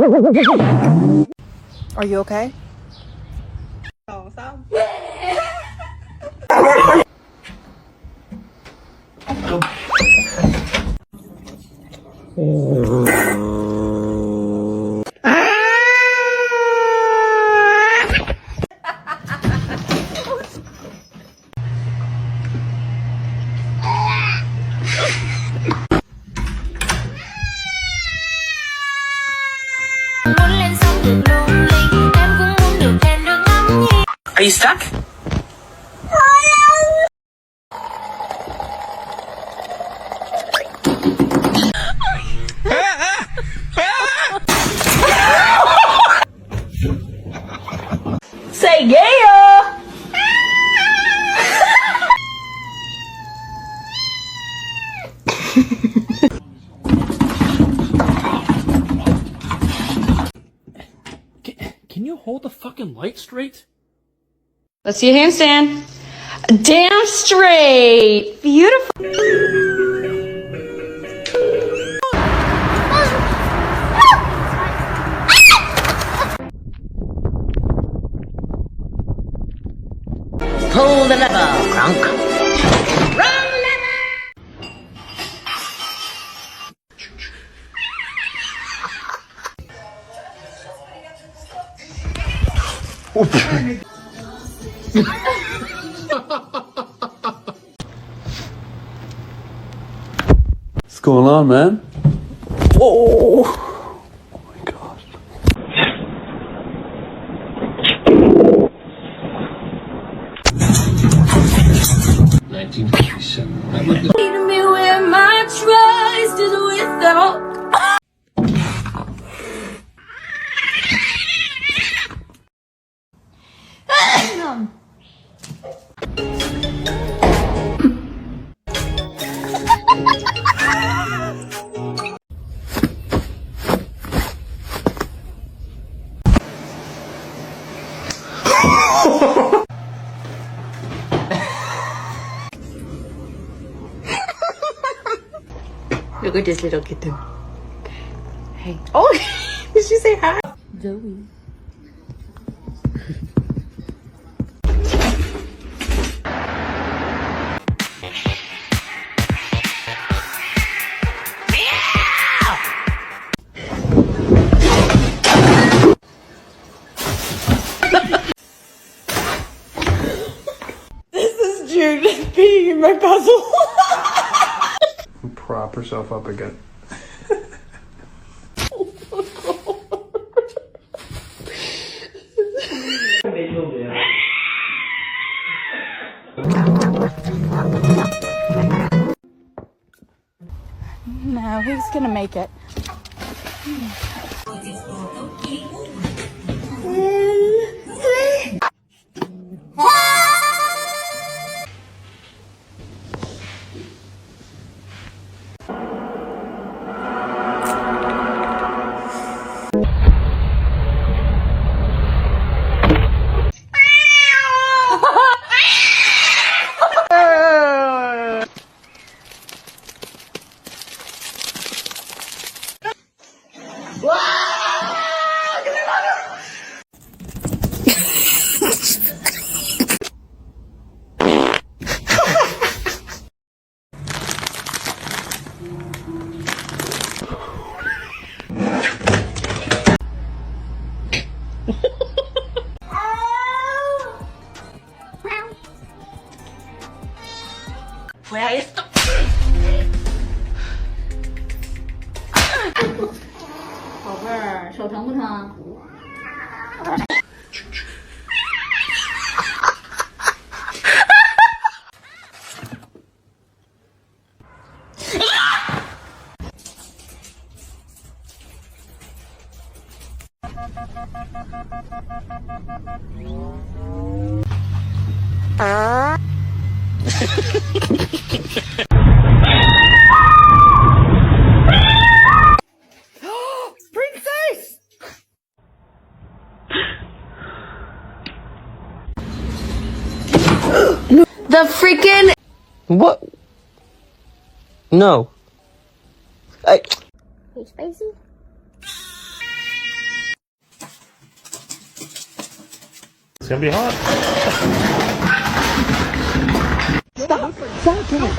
Are you okay? Are you stuck? Say yeah! Can you hold the fucking light straight? Let's see a handstand. Damn straight. Beautiful. Pull the lever, Kronk. What's going on, man? Oh my gosh. Lead me where my trust is without. Look at this little kitten. Hey. Oh, did she say hi? Zoe. This is Jude peeing in my puzzle. Prop herself up again. No, he's gonna make it. Where is the...宝贝儿，手疼不疼？ Princess! The freaking... What? No. Hey, Spicy. gonna be hot. Stop. Stop doing it.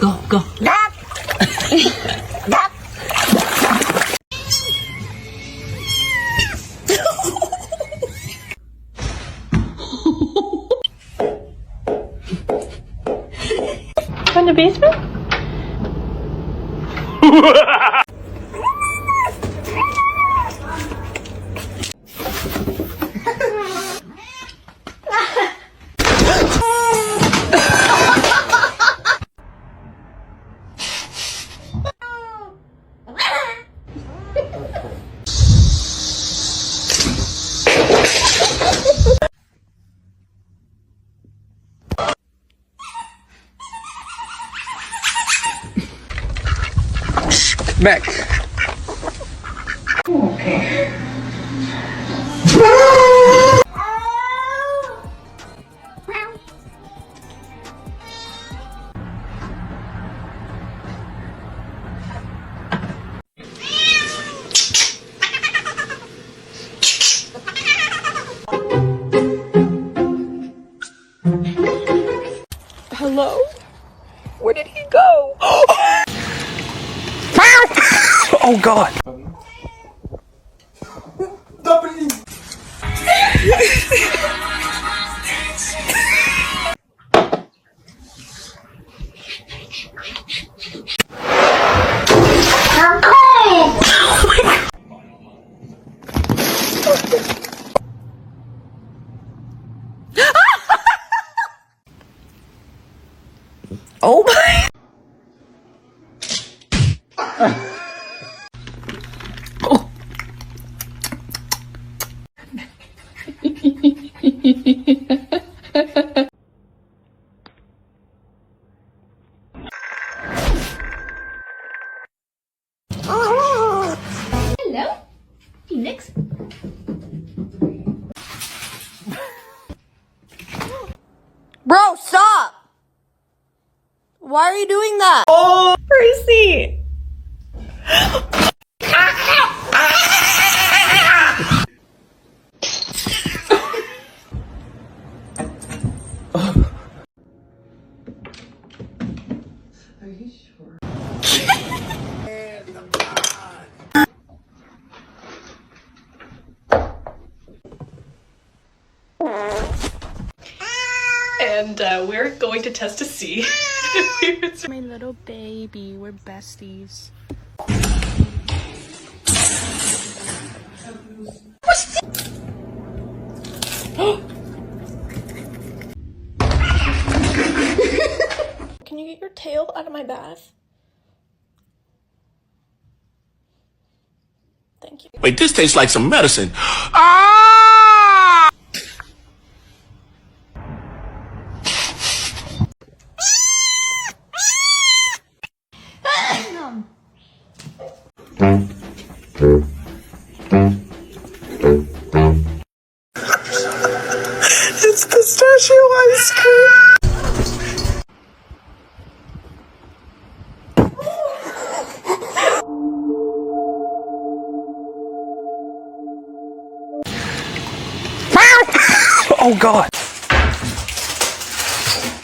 Go, go. From the basement? Mac. Hello? Where did he go? Oh God. Oh my. Hello? Phoenix? Bro, stop! Why are you doing that? Oh, Percy! And we're going to test to see if it's My little baby, we're besties. Can you get your tail out of my bath? Thank you. Wait, this tastes like some medicine. It's pistachio ice cream. Oh God.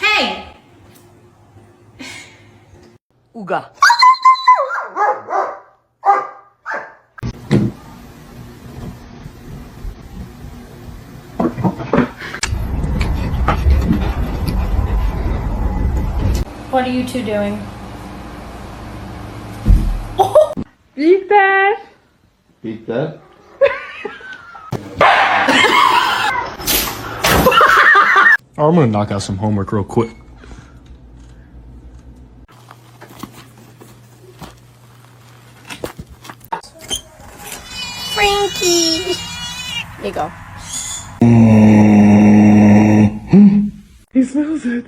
Hey! Ooga. What are you two doing? Eat that. Oh, I'm gonna knock out some homework real quick. Frankie! There you go. He smells it.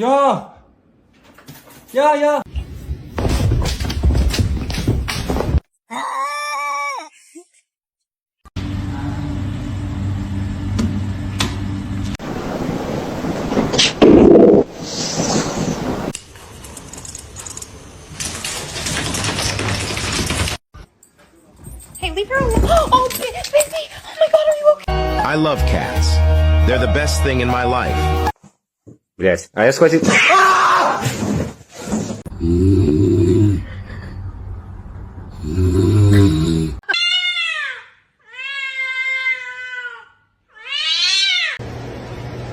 야! 야, 야! Hey, leave her alone. Oh, baby. Oh my God, are you okay? I love cats. They're the best thing in my life. Блять, а я схватил...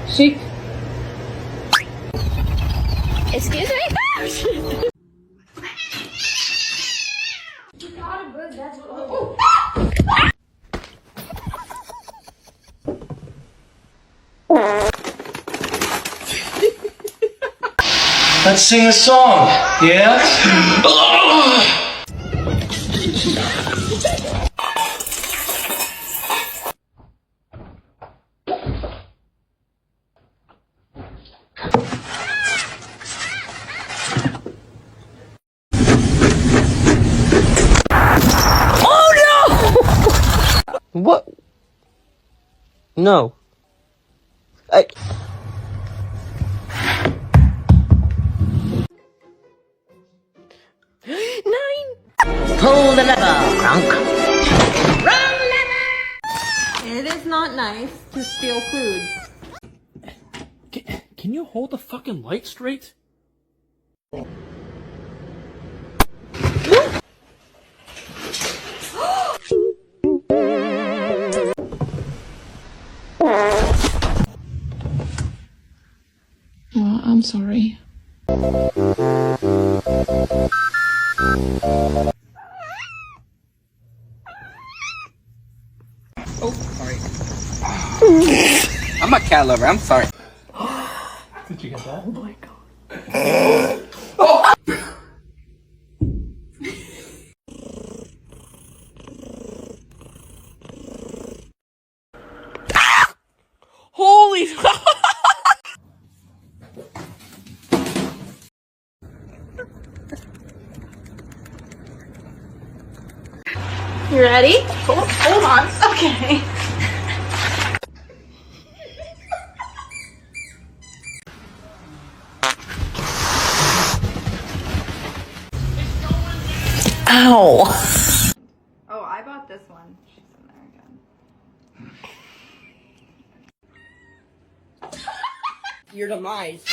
Chic. Excuse me? Let's sing a song, yeah? What? No. Pull the lever, Gronk. It is not nice to steal food. Can you hold the fucking light straight? I'm sorry. Oh, sorry. I'm a cat lover, I'm sorry. Did you get that? Oh my God. Holy You ready? Hold on. Okay. Ow. Oh, I bought this one. She's in there again. Your demise.